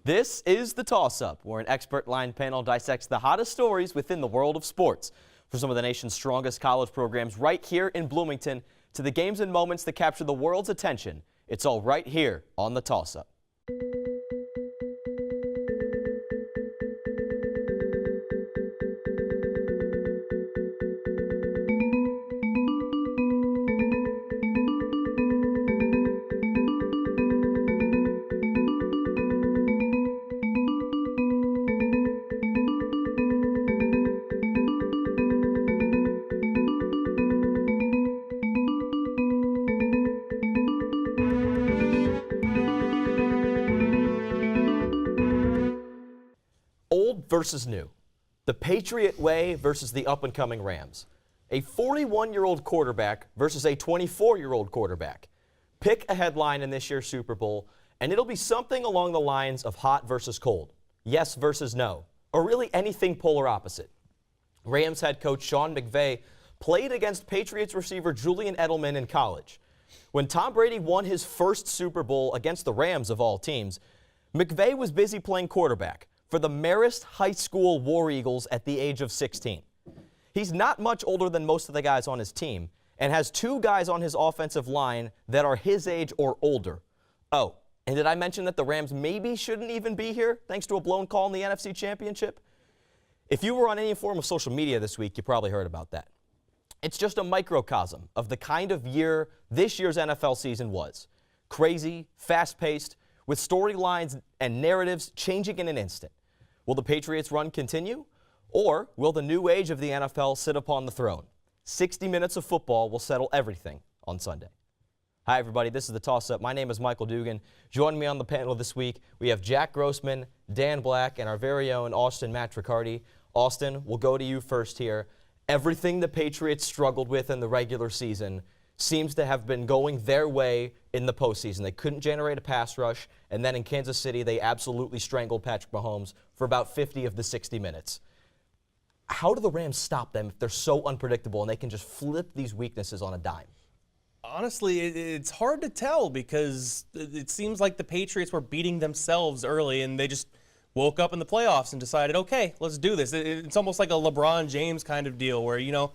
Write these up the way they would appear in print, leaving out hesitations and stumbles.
This is The Toss-Up, where an expert line panel dissects the hottest stories within the world of sports. For some of the nation's strongest college programs right here in Bloomington, to the games and moments that capture the world's attention, it's all right here on The Toss-Up. Old versus new. The Patriot way versus the up-and-coming Rams. A 41-year-old quarterback versus a 24-year-old quarterback. Pick a headline in this year's Super Bowl, and it'll be something along the lines of hot versus cold, yes versus no, or really anything polar opposite. Rams head coach Sean McVay played against Patriots receiver Julian Edelman in college. When Tom Brady won his first Super Bowl against the Rams of all teams, McVay was busy playing quarterback for the Marist High School War Eagles at the age of 16. He's not much older than most of the guys on his team and has two guys on his offensive line that are his age or older. Oh, and did I mention that the Rams maybe shouldn't even be here thanks to a blown call in the NFC Championship? If you were on any form of social media this week, you probably heard about that. It's just a microcosm of the kind of year this year's NFL season was. Crazy, fast-paced, with storylines and narratives changing in an instant. Will the Patriots' run continue, or will the new age of the NFL sit upon the throne? 60 minutes of football will settle everything on Sunday. Hi, everybody. This is The Toss-Up. My name is Michael Dugan. Joining me on the panel this week, we have Jack Grossman, Dan Black, and our very own Austin Matricardi. Austin, we'll go to you first here. Everything the Patriots struggled with in the regular season seems to have been going their way in the postseason. They couldn't generate a pass rush, and then in Kansas City, they absolutely strangled Patrick Mahomes for about 50 of the 60 minutes. How do the Rams stop them if they're so unpredictable and they can just flip these weaknesses on a dime? Honestly, it's hard to tell because it seems like the Patriots were beating themselves early and they just woke up in the playoffs and decided, okay, let's do this. It's almost like a LeBron James kind of deal where, you know,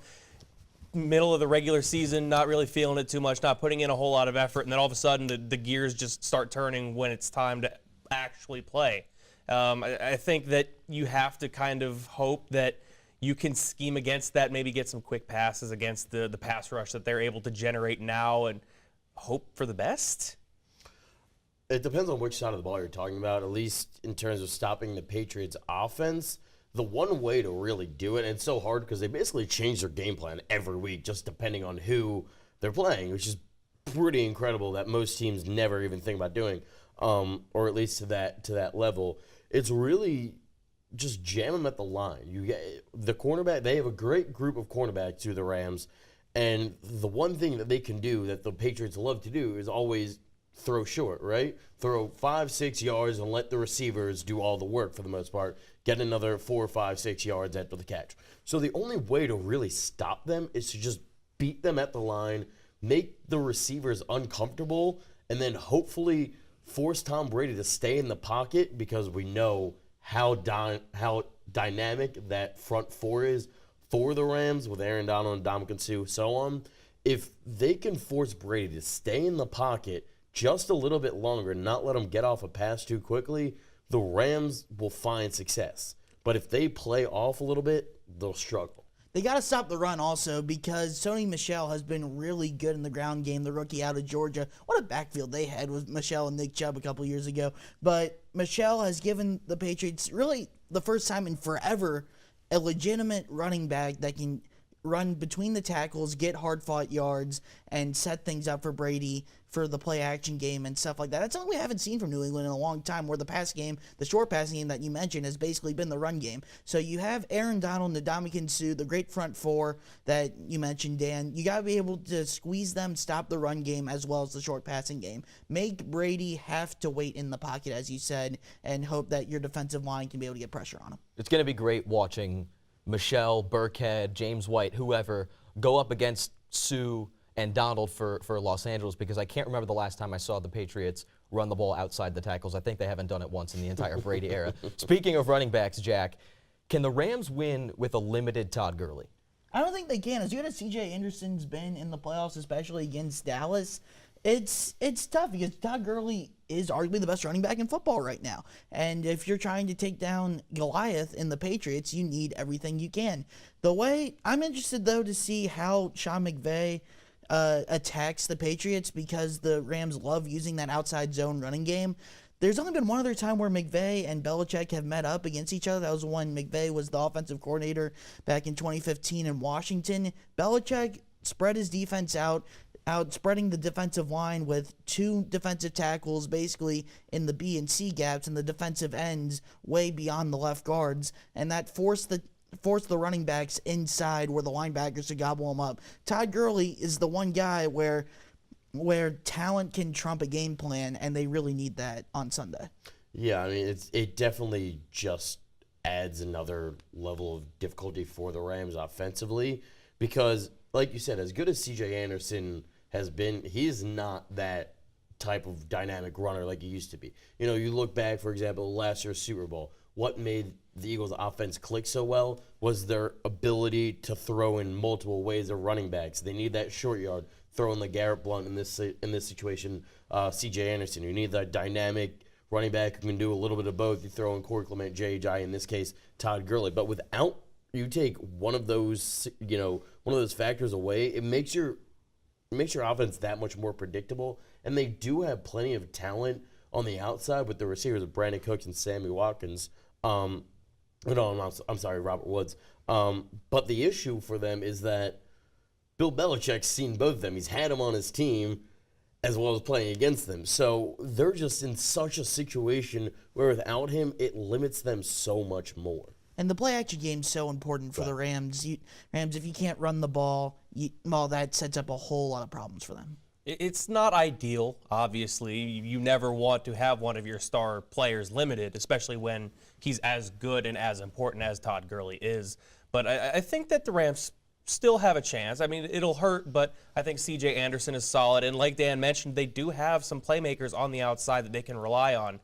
middle of the regular season, not really feeling it too much, not putting in a whole lot of effort, and then all of a sudden the gears just start turning when it's time to actually play. I think that you have to kind of hope that you can scheme against that, maybe get some quick passes against the pass rush that they're able to generate now and hope for the best. It depends on which side of the ball you're talking about, at least in terms of stopping the Patriots' offense. The one way to really do it, and it's so hard because they basically change their game plan every week just depending on who they're playing, which is pretty incredible that most teams never even think about doing, or at least to that level. It's really just jam them at the line. You get the cornerback. They have a great group of cornerbacks through the Rams, and the one thing that they can do that the Patriots love to do is always throw short, right? Throw 5-6 yards and let the receivers do all the work for the most part. Get another 4, 5, 6 yards after the catch. So the only way to really stop them is to just beat them at the line, make the receivers uncomfortable, and then hopefully force Tom Brady to stay in the pocket because we know how dynamic that front four is for the Rams with Aaron Donald and Ndamukong Suh, so on. If they can force Brady to stay in the pocket just a little bit longer, not let him get off a pass too quickly, the Rams will find success. But if they play off a little bit, they'll struggle. They got to stop the run also because Sony Michel has been really good in the ground game, the rookie out of Georgia. What a backfield they had with Michel and Nick Chubb a couple years ago. But Michel has given the Patriots really the first time in forever a legitimate running back that can run between the tackles, get hard-fought yards, and set things up for Brady for the play-action game and stuff like that. That's something we haven't seen from New England in a long time, where the pass game, the short passing game that you mentioned, has basically been the run game. So you have Aaron Donald, Ndamukong Suh, the great front four that you mentioned, Dan. You got to be able to squeeze them, stop the run game as well as the short passing game. Make Brady have to wait in the pocket, as you said, and hope that your defensive line can be able to get pressure on him. It's going to be great watching Michel, Burkhead, James White, whoever, go up against Sue and Donald for Los Angeles, because I can't remember the last time I saw the Patriots run the ball outside the tackles. I think they haven't done it once in the entire Brady era. Speaking of running backs, Jack, can the Rams win with a limited Todd Gurley? I don't think they can. As good as C.J. Anderson's been in the playoffs, especially against Dallas, it's tough because Todd Gurley is arguably the best running back in football right now. And if you're trying to take down Goliath in the Patriots, you need everything you can. I'm interested, though, to see how Sean McVay attacks the Patriots because the Rams love using that outside zone running game. There's only been one other time where McVay and Belichick have met up against each other. That was when McVay was the offensive coordinator back in 2015 in Washington. Belichick spread his defense out spreading the defensive line with two defensive tackles basically in the B and C gaps and the defensive ends way beyond the left guards, and that forced the running backs inside where the linebackers to gobble them up. Todd Gurley is the one guy where talent can trump a game plan, and they really need that on Sunday. Yeah, I mean, it definitely just adds another level of difficulty for the Rams offensively because, like you said, as good as C.J. Anderson has been, he is not that type of dynamic runner like he used to be. You know, you look back, for example, last year's Super Bowl. What made the Eagles' offense click so well was their ability to throw in multiple ways of running backs. They need that short yard, throwing LeGarrette Blount in this situation, C.J. Anderson. You need that dynamic running back who can do a little bit of both. You throw in Corey Clement, J.J., in this case, Todd Gurley. But without you take one of those factors away, it makes your offense that much more predictable. And they do have plenty of talent on the outside with the receivers of Brandon Cooks and Sammy Watkins. I'm sorry, Robert Woods. But the issue for them is that Bill Belichick's seen both of them. He's had them on his team as well as playing against them. So they're just in such a situation where without him, it limits them so much more. And the play-action game is so important for the Rams. Rams, if you can't run the ball, that sets up a whole lot of problems for them. It's not ideal, obviously. You never want to have one of your star players limited, especially when he's as good and as important as Todd Gurley is. But I think that the Rams still have a chance. I mean, it'll hurt, but I think C.J. Anderson is solid. And like Dan mentioned, they do have some playmakers on the outside that they can rely on.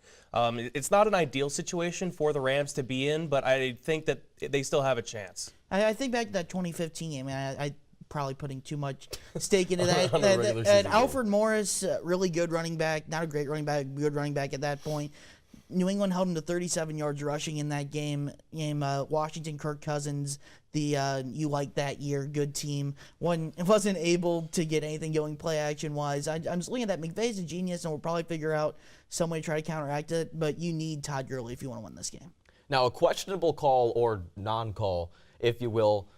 It's not an ideal situation for the Rams to be in, but I think that they still have a chance. I think back to that 2015 game, I probably putting too much stake into that. Alfred Morris, really good running back, not a great running back, good running back at that point. New England held him to 37 yards rushing in that game. Washington, Kirk Cousins, the you like that year, good team, wasn't able to get anything going play action wise. I'm just looking at that. McVay's a genius, and we'll probably figure out some way to try to counteract it. But you need Todd Gurley if you want to win this game. Now, a questionable call or non-call, if you will,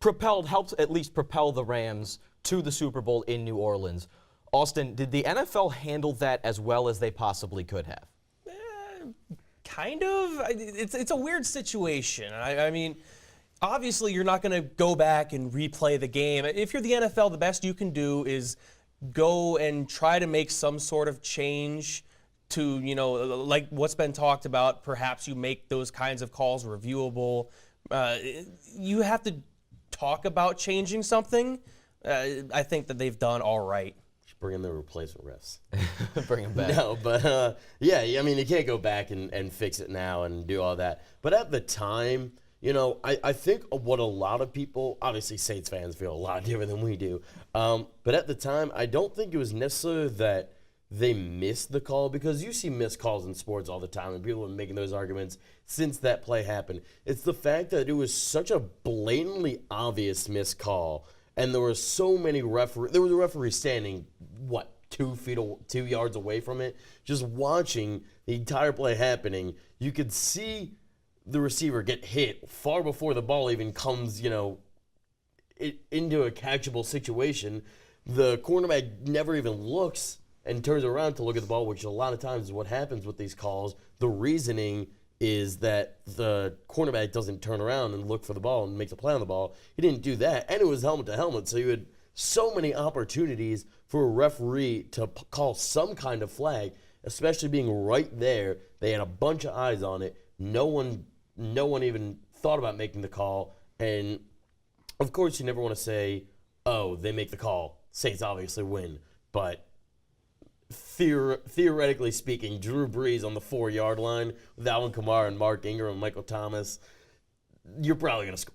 helps at least propel the Rams to the Super Bowl in New Orleans. Austin, did the NFL handle that as well as they possibly could have? Kind of. It's a weird situation. I mean, obviously you're not going to go back and replay the game. If you're the NFL, the best you can do is go and try to make some sort of change to, like what's been talked about. Perhaps you make those kinds of calls reviewable. You have to talk about changing something. I think that they've done all right. Bring in the replacement refs. Bring them back. No, but yeah, I mean, you can't go back and fix it now and do all that. But at the time, I think what a lot of people, obviously Saints fans feel a lot different than we do. But at the time, I don't think it was necessarily that they missed the call, because you see missed calls in sports all the time, and people have been making those arguments since that play happened. It's the fact that it was such a blatantly obvious missed call. And there were so many referees. There was a referee standing, 2 yards away from it, just watching the entire play happening. You could see the receiver get hit far before the ball even comes, into a catchable situation. The cornerback never even looks and turns around to look at the ball, which a lot of times is what happens with these calls. The reasoning is that the cornerback doesn't turn around and look for the ball and make the play on the ball. He didn't do that, and it was helmet to helmet, so you had so many opportunities for a referee to call some kind of flag, especially being right there. They had a bunch of eyes on it. No one even thought about making the call, and of course you never want to say, oh, they make the call, Saints obviously win, but theoretically speaking, Drew Brees on the 4-yard line with Alvin Kamara and Mark Ingram and Michael Thomas, you're probably going to score.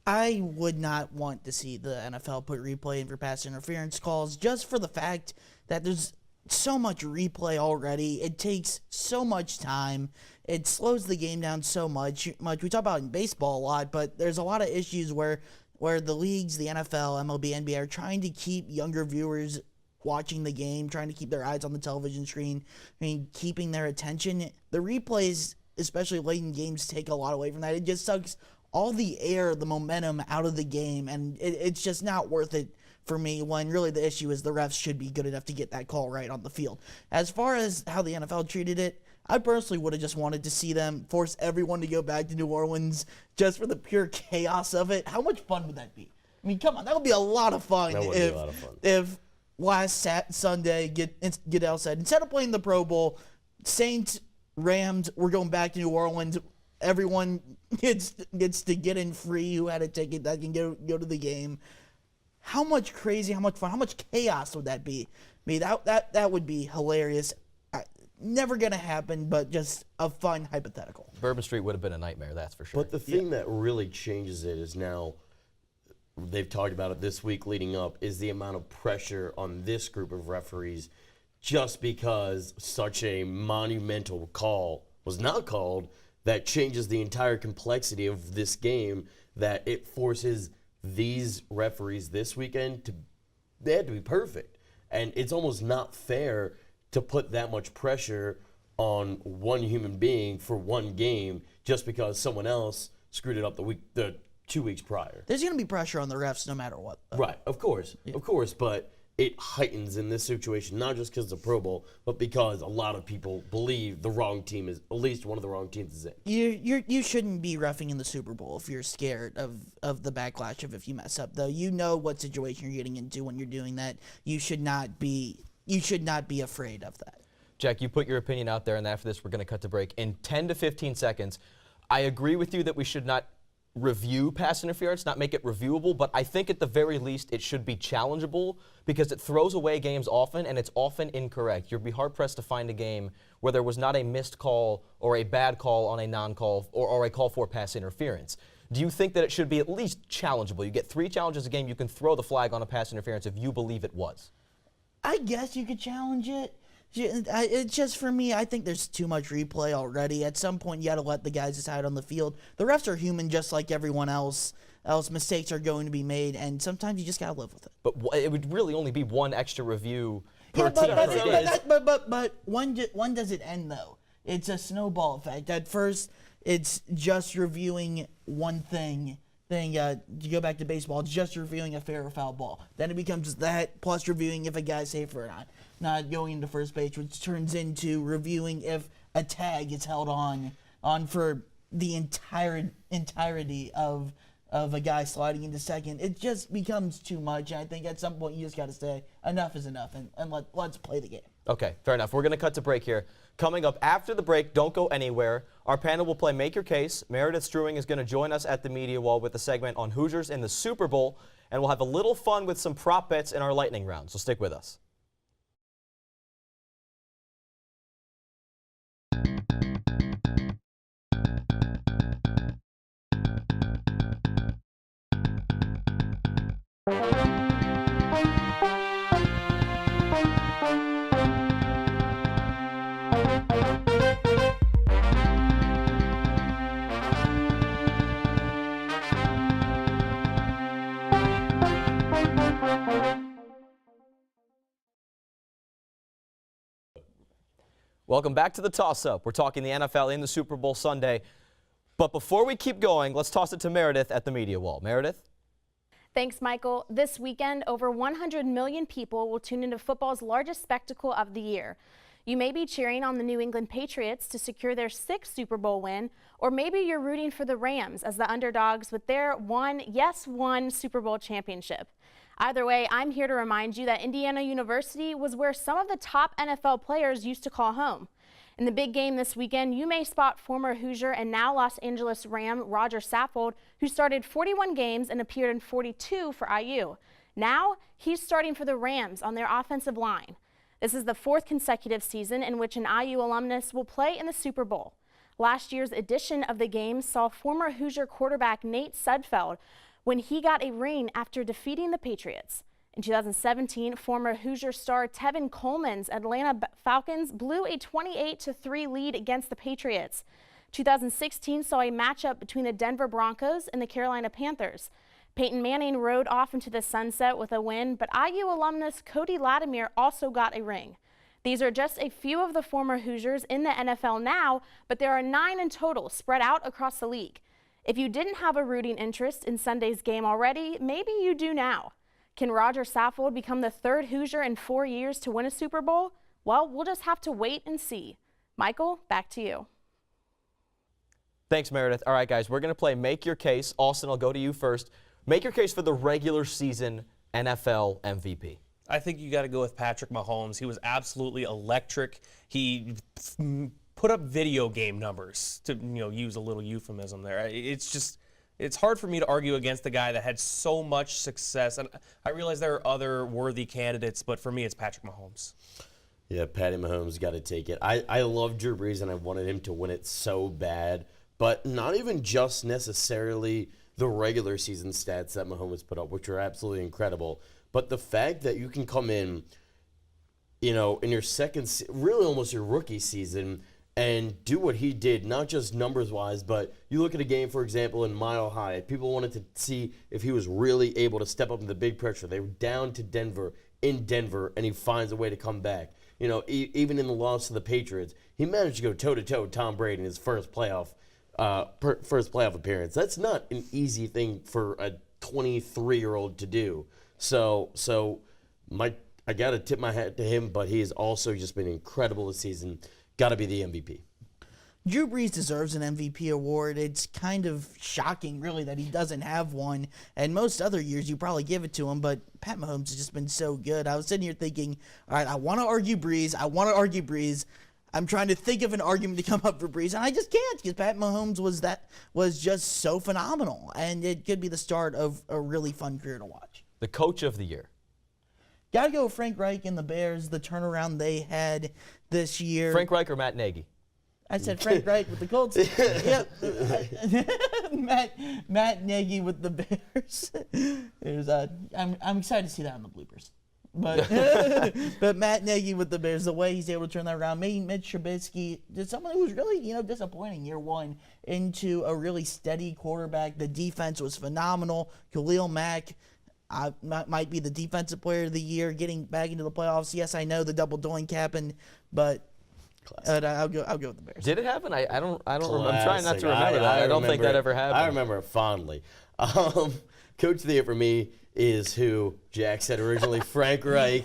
I would not want to see the NFL put replay in for pass interference calls just for the fact that there's so much replay already. It takes so much time. It slows the game down so much. We talk about it in baseball a lot, but there's a lot of issues where the leagues, the NFL, MLB, NBA are trying to keep younger viewers watching the game, trying to keep their eyes on the television screen, keeping their attention. The replays, especially late in games, take a lot away from that. It just sucks all the air, the momentum out of the game, and it's just not worth it for me when really the issue is the refs should be good enough to get that call right on the field. As far as how the NFL treated it, I personally would have just wanted to see them force everyone to go back to New Orleans just for the pure chaos of it. How much fun would that be? I mean, come on, that would be a lot of fun. That would be a lot of fun. If last Sunday, Goodell said, instead of playing the Pro Bowl, Saints, Rams, we're going back to New Orleans. Everyone gets to get in free who had a ticket that can go to the game. How much crazy, how much fun, how much chaos would that be? I mean, that would be hilarious. Never going to happen, but just a fun hypothetical. Bourbon Street would have been a nightmare, that's for sure. But the thing that really changes it is now, they've talked about it this week leading up, is the amount of pressure on this group of referees just because such a monumental call was not called that changes the entire complexity of this game, that it forces these referees this weekend they had to be perfect. And it's almost not fair to put that much pressure on one human being for one game just because someone else screwed it up the 2 weeks prior. There's going to be pressure on the refs no matter what, though. Right, of course, but it heightens in this situation, not just because of the Pro Bowl, but because a lot of people believe the wrong team is, at least one of the wrong teams is in. You shouldn't be reffing in the Super Bowl if you're scared of the backlash of if you mess up, though. You know what situation you're getting into when you're doing that. You should not be afraid of that. Jack, you put your opinion out there, and after this, we're going to cut to break. In 10 to 15 seconds, I agree with you that we should not review pass interference, not make it reviewable, but I think at the very least it should be challengeable because it throws away games often, and it's often incorrect. You'd be hard-pressed to find a game where there was not a missed call or a bad call on a non-call or a call for pass interference. Do you think that it should be at least challengeable? You get 3 challenges a game, you can throw the flag on a pass interference if you believe it was. I guess you could challenge it. It's just, for me, I think there's too much replay already. At some point, you got to let the guys decide on the field. The refs are human just like everyone else. Mistakes are going to be made, and sometimes you just got to live with it. But it would really only be one extra review per Yeah, team per game. but when does it end, though? It's a snowball effect. At first, it's just reviewing one thing. Then you go back to baseball, it's just reviewing a fair or foul ball. Then it becomes that plus reviewing if a guy's safe or not going into first base, which turns into reviewing if a tag is held on for the entirety of a guy sliding into second. It just becomes too much. I think at some point you just got to say enough is enough and let's play the game. Okay, fair enough. We're going to cut to break here. Coming up after the break, don't go anywhere. Our panel will play Make Your Case. Meredith Struing is going to join us at the media wall with a segment on Hoosiers in the Super Bowl, and we'll have a little fun with some prop bets in our lightning round, so stick with us. Welcome back to the Toss-Up. We're talking the NFL in the Super Bowl Sunday. But before we keep going, let's toss it to Meredith at the media wall. Meredith? Thanks, Michael. This weekend, over 100 million people will tune into football's largest spectacle of the year. You may be cheering on the New England Patriots to secure their 6th Super Bowl win, or maybe you're rooting for the Rams as the underdogs with their one Super Bowl championship. Either way, I'm here to remind you that Indiana University was where some of the top NFL players used to call home. In the big game this weekend, you may spot former Hoosier and now Los Angeles Ram Roger Saffold, who started 41 games and appeared in 42 for IU. Now, he's starting for the Rams on their offensive line. This is the 4th consecutive season in which an IU alumnus will play in the Super Bowl. Last year's edition of the game saw former Hoosier quarterback Nate Sudfeld when he got a ring after defeating the Patriots. In 2017, former Hoosier star Tevin Coleman's Atlanta Falcons blew a 28-3 lead against the Patriots. 2016 saw a matchup between the Denver Broncos and the Carolina Panthers. Peyton Manning rode off into the sunset with a win, but IU alumnus Cody Latimer also got a ring. These are just a few of the former Hoosiers in the NFL now, but there are 9 in total spread out across the league. If you didn't have a rooting interest in Sunday's game already, maybe you do now. Can Roger Saffold become the 3rd Hoosier in 4 years to win a Super Bowl? Well, we'll just have to wait and see. Michael, back to you. Thanks, Meredith. All right, guys, we're going to play Make Your Case. Austin, I'll go to you first. Make your case for the regular season NFL MVP. I think you got to go with Patrick Mahomes. He was absolutely electric. He put up video game numbers, to use a little euphemism there. It's hard for me to argue against the guy that had so much success. And I realize there are other worthy candidates, but for me, it's Patrick Mahomes. Yeah, Patty Mahomes got to take it. I love Drew Brees, and I wanted him to win it so bad. But not even just necessarily the regular season stats that Mahomes put up, which are absolutely incredible. But the fact that you can come in, in your second, really almost your rookie season, and do what he did, not just numbers-wise, but you look at a game, for example, in Mile High. People wanted to see if he was really able to step up in the big pressure. They were down to Denver, and he finds a way to come back. Even in the loss to the Patriots, he managed to go toe-to-toe with Tom Brady in his first playoff appearance. That's not an easy thing for a 23-year-old to do. So I got to tip my hat to him, but he has also just been incredible this season. Got to be the MVP. Drew Brees deserves an MVP award. It's kind of shocking, really, that he doesn't have one. And most other years, you probably give it to him, but Pat Mahomes has just been so good. I was sitting here thinking, all right, I want to argue Brees. I'm trying to think of an argument to come up for Brees, and I just can't because Pat Mahomes was just so phenomenal, and it could be the start of a really fun career to watch. The Coach of the Year. Got to go with Frank Reich and the Bears, the turnaround they had this year. Frank Reich or Matt Nagy? I said Frank Reich with the Colts. Yep. Matt Nagy with the Bears. I'm excited to see that on the bloopers. But Matt Nagy with the Bears, the way he's able to turn that around, making Mitch Trubisky just someone who was really, disappointing year one into a really steady quarterback. The defense was phenomenal. Khalil Mack might be the defensive player of the year, getting back into the playoffs. Yes, I know the double doink happened, but I'll go with the Bears. Did it happen? I don't remember. I'm trying not to remember that. I don't think that ever happened. I remember it fondly. Coach of the Year for me is who Jack said originally, Frank Reich.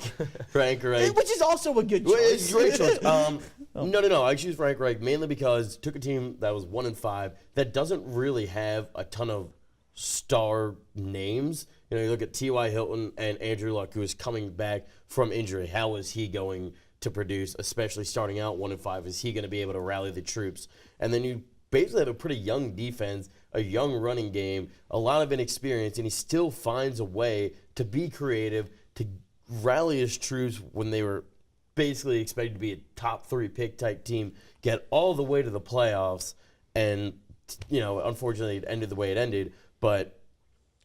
Frank Reich. Which is also a good choice. It's a great choice. No. I choose Frank Reich mainly because took a team that was 1-5 that doesn't really have a ton of star names. You look at T.Y. Hilton and Andrew Luck, who is coming back from injury. How is he going to produce, especially starting out 1-5? Is he going to be able to rally the troops? And then you basically have a pretty young defense, a young running game, a lot of inexperience, and he still finds a way to be creative, to rally his troops when they were basically expected to be a top 3 pick type team, get all the way to the playoffs, and unfortunately it ended the way it ended, but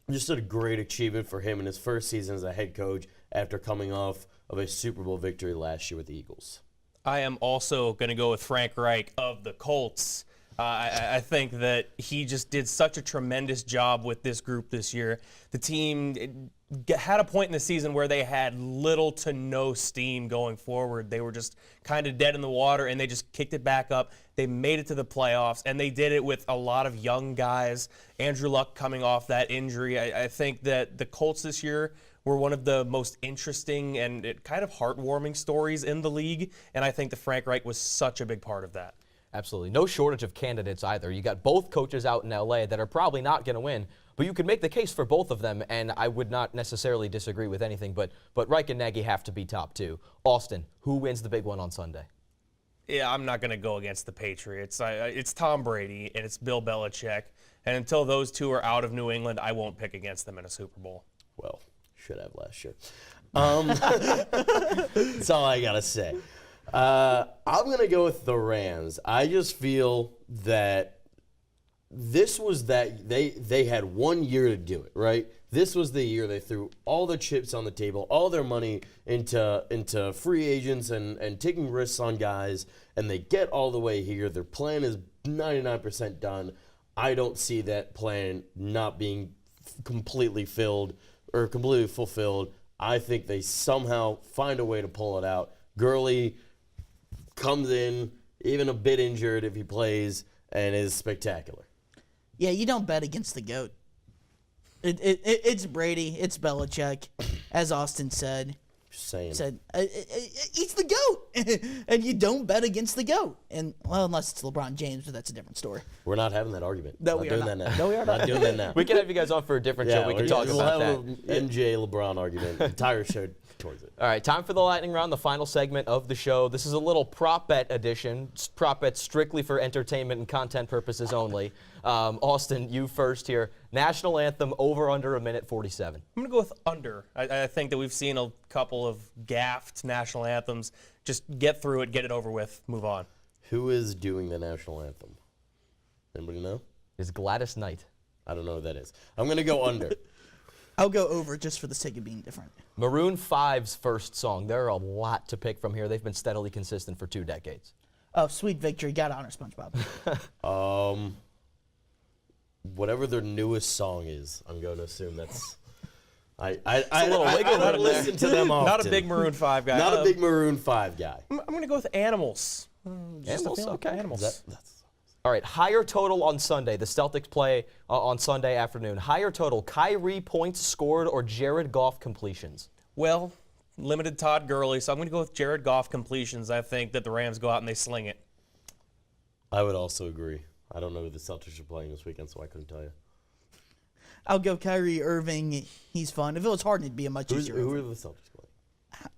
just a great achievement for him in his first season as a head coach after coming off of a Super Bowl victory last year with the Eagles. I am also going to go with Frank Reich of the Colts. I think that he just did such a tremendous job with this group this year. The team had a point in the season where they had little to no steam going forward. They were just kind of dead in the water, and they just kicked it back up. They made it to the playoffs, and they did it with a lot of young guys. Andrew Luck coming off that injury. I think that the Colts this year were one of the most interesting and kind of heartwarming stories in the league, and I think that Frank Reich was such a big part of that. Absolutely. No shortage of candidates either. You got both coaches out in L.A. that are probably not going to win, but you could make the case for both of them, and I would not necessarily disagree with anything, but Reich and Nagy have to be top 2. Austin, who wins the big one on Sunday? Yeah, I'm not going to go against the Patriots. It's Tom Brady, and it's Bill Belichick, and until those two are out of New England, I won't pick against them in a Super Bowl. Well, should have last year. That's all I gotta say. I'm gonna go with the Rams. I just feel that this was that they had 1 year to do it, right? This was the year they threw all the chips on the table, all their money into free agents and taking risks on guys, and they get all the way here. Their plan is 99% done. I don't see that plan not being completely filled or completely fulfilled. I think they somehow find a way to pull it out. Gurley comes in, even a bit injured if he plays, and is spectacular. Yeah, you don't bet against the GOAT. It's Brady. It's Belichick, as Austin said. Just saying. He's the GOAT, and you don't bet against the GOAT. And well, unless it's LeBron James, but that's a different story. We're not having that argument. No, not we are doing not. that now. No, we are not doing that now. We can have you guys on for a different show. We can talk we'll about have that. a MJ LeBron argument. Entire show towards it. All right, time for the lightning round, the final segment of the show. This is a little prop bet edition. Prop bet strictly for entertainment and content purposes only. Austin, you first here. National anthem over under 1:47. I'm going to go with under. I think that we've seen a couple of gaffed national anthems. Just get through it, get it over with, move on. Who is doing the national anthem? Anybody know? Is Gladys Knight. I don't know who that is. I'm going to go under. I'll go over just for the sake of being different. Maroon 5's first song. There are a lot to pick from here. They've been steadily consistent for 2 decades. Oh, Sweet Victory. Got honor, SpongeBob. Whatever their newest song is, I'm going to assume that's. I room in listen to them often. Not a big Maroon 5 guy. Not a big Maroon 5 guy. I'm going to go with Animals. Just a Animals? feeling. Okay. Animals. All right, higher total on Sunday. The Celtics play on Sunday afternoon. Higher total, Kyrie points scored or Jared Goff completions? Well, limited Todd Gurley, so I'm going to go with Jared Goff completions. I think that the Rams go out and they sling it. I would also agree. I don't know who the Celtics are playing this weekend, so I couldn't tell you. I'll go Kyrie Irving. He's fun. If it was hard, it'd be a much easier. Who are the Celtics playing?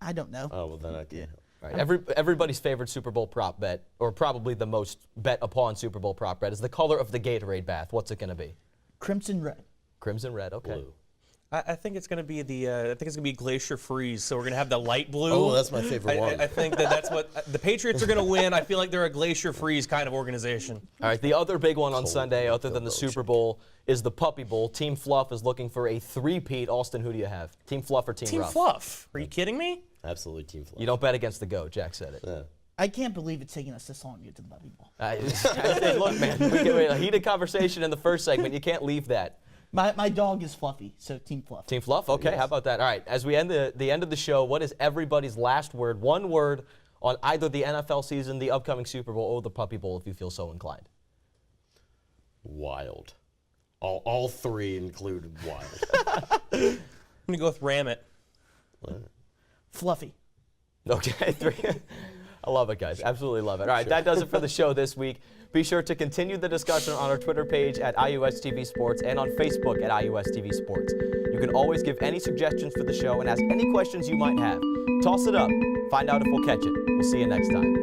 I don't know. Oh, well, then I can't help. All right, everybody's favorite Super Bowl prop bet, or probably the most bet upon Super Bowl prop bet, is the color of the Gatorade bath. What's it going to be? Crimson red. Crimson red, okay. Blue. I think it's going to be Glacier Freeze. So we're going to have the light blue. Oh, that's my favorite one. I think that's what the Patriots are going to win. I feel like they're a Glacier Freeze kind of organization. All right, the other big one on Sunday, other than the Bill Super Bowl, is the Puppy Bowl. Team Fluff is looking for a three-peat. Austin, who do you have? Team Fluff or Team Team Rough? Fluff. Are you kidding me? Absolutely Team Fluff. You don't bet against the GOAT. Jack said it. Yeah. I can't believe it's taking us this long to get to the Puppy Bowl. Hey, look, man, we had a heated conversation in the first segment. You can't leave that. My dog is Fluffy, so Team Fluff. Team Fluff? Okay, Yes. how about that? All right, as we end the end of the show, what is everybody's last word? One word on either the NFL season, the upcoming Super Bowl, or the Puppy Bowl, if you feel so inclined. Wild. All three include wild. I'm going to go with Ram It. Fluffy. Okay, 3. I love it, guys. Absolutely love it. All right, that does it for the show this week. Be sure to continue the discussion on our Twitter page at IUSTV Sports and on Facebook at IUSTV Sports. You can always give any suggestions for the show and ask any questions you might have. Toss it up. Find out if we'll catch it. We'll see you next time.